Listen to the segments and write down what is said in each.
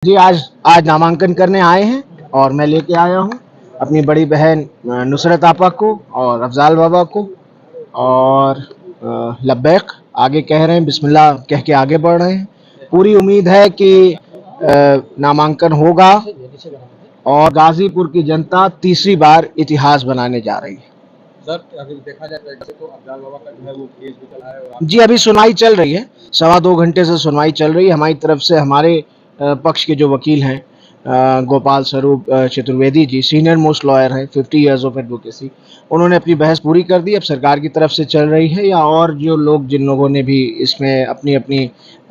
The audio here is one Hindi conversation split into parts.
जी आज आज नामांकन करने आए हैं और मैं लेके आया हूँ अपनी बड़ी बहन नुसरत आपा को और अफजाल बाबा को और लब्बैक आगे कह रहे हैं, बिस्मिल्लाह कह के आगे बढ़ रहे हैं। पूरी उम्मीद है कि नामांकन होगा और गाजीपुर की जनता तीसरी बार इतिहास बनाने जा रही है। सर अगर देखा जाए तो अफजाल बाबा का जो है वो केस भी चल रहा है जी अभी सुनवाई चल रही है, 2.25 घंटे से सुनवाई चल रही है। हमारी तरफ से हमारे पक्ष के जो वकील हैं गोपाल स्वरूप Chaturvedi ji, senior most lawyer हैं, 50 इयर्स ऑफ एडवोकेसी, उन्होंने अपनी बहस पूरी कर दी। अब सरकार की तरफ से चल रही है या और जो लोग जिन लोगों ने भी इसमें अपनी अपनी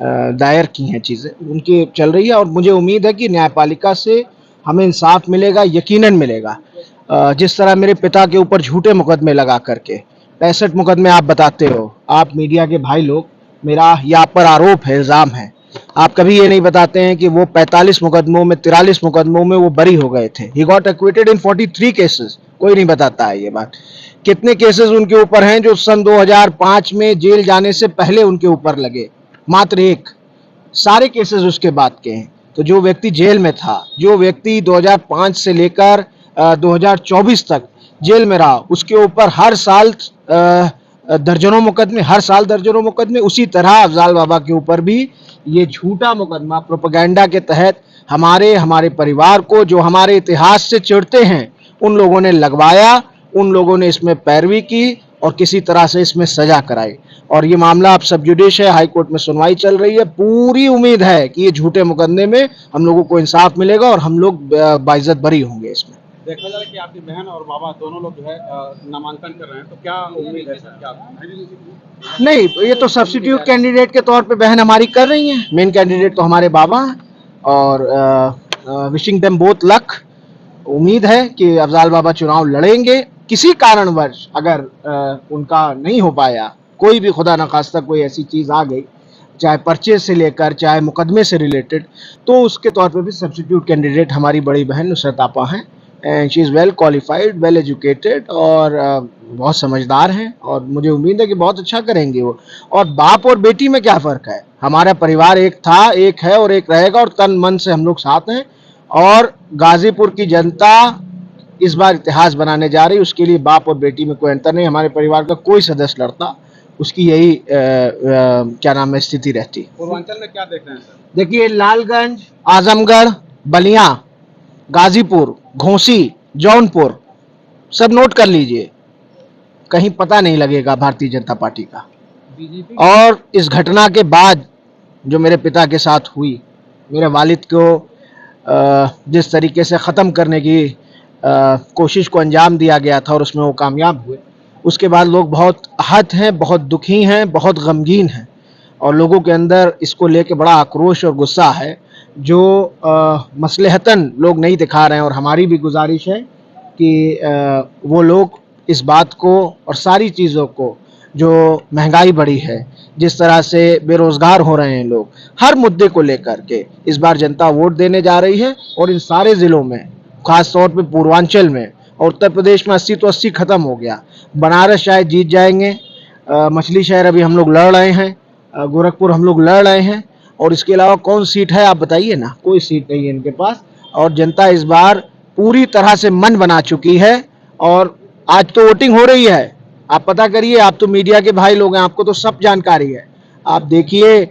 दायर की हैं चीज़ें, उनकी चल रही है और मुझे उम्मीद है कि न्यायपालिका से हमें इंसाफ मिलेगा, यकीनन मिलेगा। जिस तरह मेरे पिता के ऊपर झूठे मुकदमे लगा करके 65 मुकदमे आप बताते हो, आप मीडिया के भाई लोग, मेरा यहाँ पर आरोप है, इल्ज़ाम है, आप कभी ये नहीं बताते हैं कि वो 45 मुकदमों में 43 मुकदमों में वो बरी हो गए थे। He got acquitted in 43 cases. कोई नहीं बताता है ये बात। कितने केसेस उनके ऊपर हैं जो सन 2005 में जेल जाने से पहले उनके ऊपर लगे? मात्र एक। सारे केसेस उसके बाद के हैं। तो जो व्यक्ति जेल में था, जो व्यक्ति 2005 से लेकर 2024 तक जेल में रहा, उसके ऊपर हर साल दर्जनों मुकदमे, हर साल दर्जनों मुकदमे। उसी तरह अफजाल बाबा के ऊपर भी ये झूठा मुकदमा प्रोपेगेंडा के तहत हमारे परिवार को, जो हमारे इतिहास से चिढ़ते हैं, उन लोगों ने लगवाया, उन लोगों ने इसमें पैरवी की और किसी तरह से इसमें सजा कराई। और ये मामला अब सब जुडिश है, हाई कोर्ट में सुनवाई चल रही है। पूरी उम्मीद है कि ये झूठे मुकदमे में हम लोगों को इंसाफ मिलेगा और हम लोग बाइज्जत बरी होंगे। इसमें देखा जाए कि आपकी बहन और बाबा दोनों लोग जो है नामांकन कर रहे हैं, तो क्या उम्मीद है सर? क्या नहीं, ये तो सब्स्टिट्यूट कैंडिडेट के तौर पे बहन हमारी कर रही हैं, मेन कैंडिडेट तो हमारे बाबा हैं और विशिंग देम बोथ लक। उम्मीद है कि अफजाल बाबा चुनाव लड़ेंगे। किसी कारणवश अगर उनका नहीं हो पाया, कोई भी खुदा न खास्ता कोई ऐसी चीज़ आ गई, चाहे पर्चे से लेकर चाहे मुकदमे से रिलेटेड, तो उसके तौर पे भी सब्स्टिट्यूट कैंडिडेट हमारी बड़ी बहन नुसरत आपा हैं। And she is well qualified, well educated और बहुत समझदार हैं और मुझे उम्मीद है कि बहुत अच्छा करेंगे वो। और बाप और बेटी में क्या फ़र्क है? हमारा परिवार एक था, एक है और एक रहेगा और तन मन से हम लोग साथ हैं। और गाजीपुर की जनता इस बार इतिहास बनाने जा रही है, उसके लिए बाप और बेटी में कोई अंतर नहीं। हमारे परिवार का कोई सदस्य लड़ता, उसकी यही क्या नाम है स्थिति रहती। पूर्वांचल में क्या देख रहे हैं सर? देखिए, लालगंज, आजमगढ़, बलिया, गाजीपुर, घोसी, जौनपुर, सब नोट कर लीजिए, कहीं पता नहीं लगेगा भारतीय जनता पार्टी का। और इस घटना के बाद जो मेरे पिता के साथ हुई, मेरे वालिद को जिस तरीके से ख़त्म करने की कोशिश को अंजाम दिया गया था और उसमें वो कामयाब हुए, उसके बाद लोग बहुत आहत हैं, बहुत दुखी हैं, बहुत गमगीन हैं और लोगों के अंदर इसको लेके बड़ा आक्रोश और गुस्सा है जो मसलहतन लोग नहीं दिखा रहे हैं। और हमारी भी गुजारिश है कि वो लोग इस बात को और सारी चीज़ों को, जो महंगाई बढ़ी है, जिस तरह से बेरोज़गार हो रहे हैं लोग, हर मुद्दे को लेकर के इस बार जनता वोट देने जा रही है। और इन सारे ज़िलों में, ख़ास तौर पे पूर्वांचल में और उत्तर प्रदेश में 80 तो 80 ख़त्म हो गया। बनारस शायद जीत जाएंगे, मछली शहर अभी हम लोग लड़ रहे हैं, गोरखपुर हम लोग लड़ रहे हैं और इसके अलावा कौन सीट है आप बताइए ना? कोई सीट नहीं है इनके पास। और जनता इस बार पूरी तरह से मन बना चुकी है और आज तो वोटिंग हो रही है। आप पता करिए, आप तो मीडिया के भाई लोग हैं, आपको तो सब जानकारी है। आप देखिए,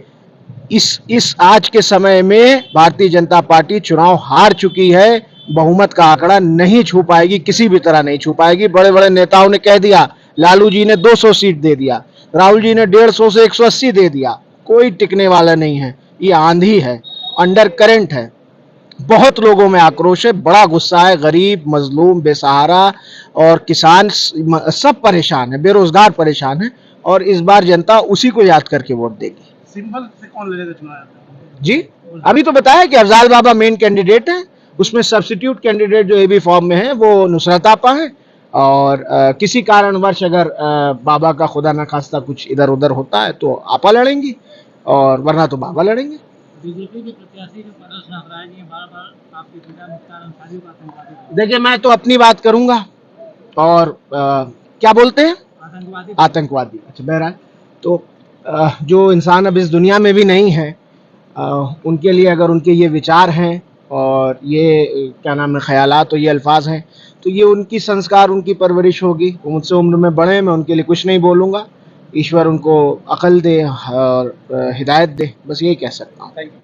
इस आज के समय में भारतीय जनता पार्टी चुनाव हार चुकी है। बहुमत का आंकड़ा नहीं छू पाएगी, किसी भी तरह नहीं छू पाएगी। बड़े बड़े नेताओं ने कह दिया, लालू जी ने 200 सीट दे दिया, राहुल जी ने 150 से 180 दे दिया, कोई टिकने वाला नहीं है। ये आंधी है, अंडर करंट है, बहुत लोगों में आक्रोश है, बड़ा गुस्सा है। गरीब, मजलूम, बेसहारा और किसान सब परेशान है, बेरोजगार परेशान है और इस बार जनता उसी को याद करके वोट देगी। सिंबल से कौन लड़ेगा चुनाव? जी अभी तो बताया कि अफजाल बाबा मेन कैंडिडेट है, उसमें सब्स्टिट्यूट कैंडिडेट जो एबी फॉर्म में है वो नुसरत आपा है। और किसी कारणवश अगर बाबा का खुदा न खास्ता कुछ इधर उधर होता है तो आपा लड़ेंगी और वरना तो बाबा लड़ेंगे। बीजेपी के प्रत्याशी जो प्रदर्शन हटाए गए बार-बार आपके पिता मुख्तार अंसारी को आतंकवादी, देखिए, मैं तो अपनी बात करूंगा और क्या बोलते हैं आतंकवादी। अच्छा, बहरहाल तो जो इंसान अब इस दुनिया में भी नहीं है, उनके लिए अगर उनके ये विचार हैं और ये क्या नाम है ख्यालात और ये अल्फाज हैं तो ये उनकी संस्कार उनकी परवरिश होगी। वो मुझसे उम्र में बड़े हैं, मैं उनके लिए कुछ नहीं बोलूँगा। ईश्वर उनको अकल दे और हिदायत दे, बस यही कह सकता हूँ। Thank you.